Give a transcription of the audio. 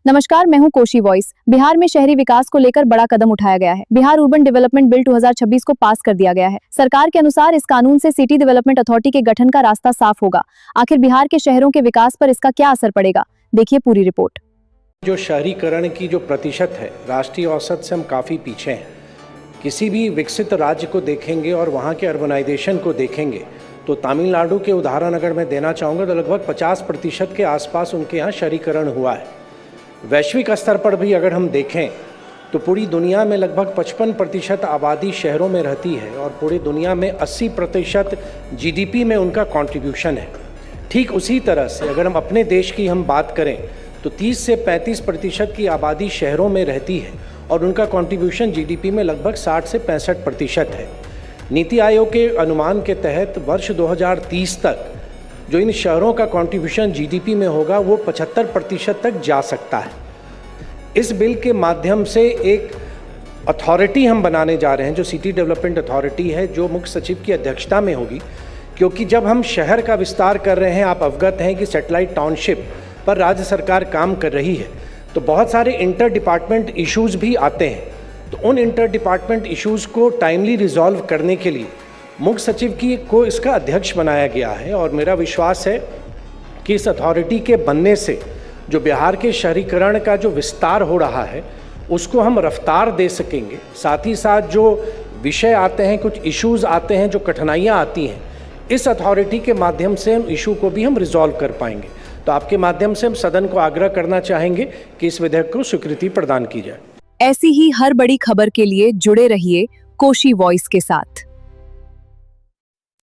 नमस्कार, मैं हूं कोशी वॉइस। बिहार में शहरी विकास को लेकर बड़ा कदम उठाया गया है। बिहार अर्बन डेवलपमेंट बिल 2026 को पास कर दिया गया है। सरकार के अनुसार इस कानून से सिटी डेवलपमेंट अथॉरिटी के गठन का रास्ता साफ होगा। आखिर बिहार के शहरों के विकास पर इसका क्या असर पड़ेगा, देखिए पूरी रिपोर्ट। जो शहरीकरण की जो प्रतिशत है, राष्ट्रीय औसत से हम काफ़ी पीछे हैं। किसी भी विकसित राज्य को देखेंगे और वहाँ के अर्बनाइजेशन को देखेंगे तो तमिलनाडु के उदाहरण अगर मैं देना चाहूँगा तो लगभग 50% के आसपास उनके यहाँ शहरीकरण हुआ है। वैश्विक स्तर पर भी अगर हम देखें तो पूरी दुनिया में लगभग 55% आबादी शहरों में रहती है और पूरी दुनिया में 80% जीडीपी में उनका कंट्रीब्यूशन है। ठीक उसी तरह से अगर हम अपने देश की हम बात करें तो 30 से 35% की आबादी शहरों में रहती है और उनका कंट्रीब्यूशन जीडीपी में लगभग 60 से 65% है। नीति आयोग के अनुमान के तहत वर्ष 2030 तक जो इन शहरों का कंट्रीब्यूशन जीडीपी में होगा वो 75% तक जा सकता है। इस बिल के माध्यम से एक अथॉरिटी हम बनाने जा रहे हैं जो सिटी डेवलपमेंट अथॉरिटी है, जो मुख्य सचिव की अध्यक्षता में होगी। क्योंकि जब हम शहर का विस्तार कर रहे हैं, आप अवगत हैं कि सैटेलाइट टाउनशिप पर राज्य सरकार काम कर रही है, तो बहुत सारे इंटर डिपार्टमेंट इश्यूज़ भी आते हैं। तो उन इंटर डिपार्टमेंट इश्यूज़ को टाइमली रिजॉल्व करने के लिए मुख्य सचिव को इसका अध्यक्ष बनाया गया है। और मेरा विश्वास है कि इस अथॉरिटी के बनने से जो बिहार के शहरीकरण का जो विस्तार हो रहा है उसको हम रफ्तार दे सकेंगे। साथ ही साथ जो विषय आते हैं, कुछ इश्यूज़ आते हैं, जो कठिनाइयाँ आती हैं, इस अथॉरिटी के माध्यम से उन इशू को भी हम रिजॉल्व कर पाएंगे। तो आपके माध्यम से हम सदन को आग्रह करना चाहेंगे कि इस विधेयक को स्वीकृति प्रदान की जाए। ऐसी ही हर बड़ी खबर के लिए जुड़े रहिए कोशी वॉइस के साथ।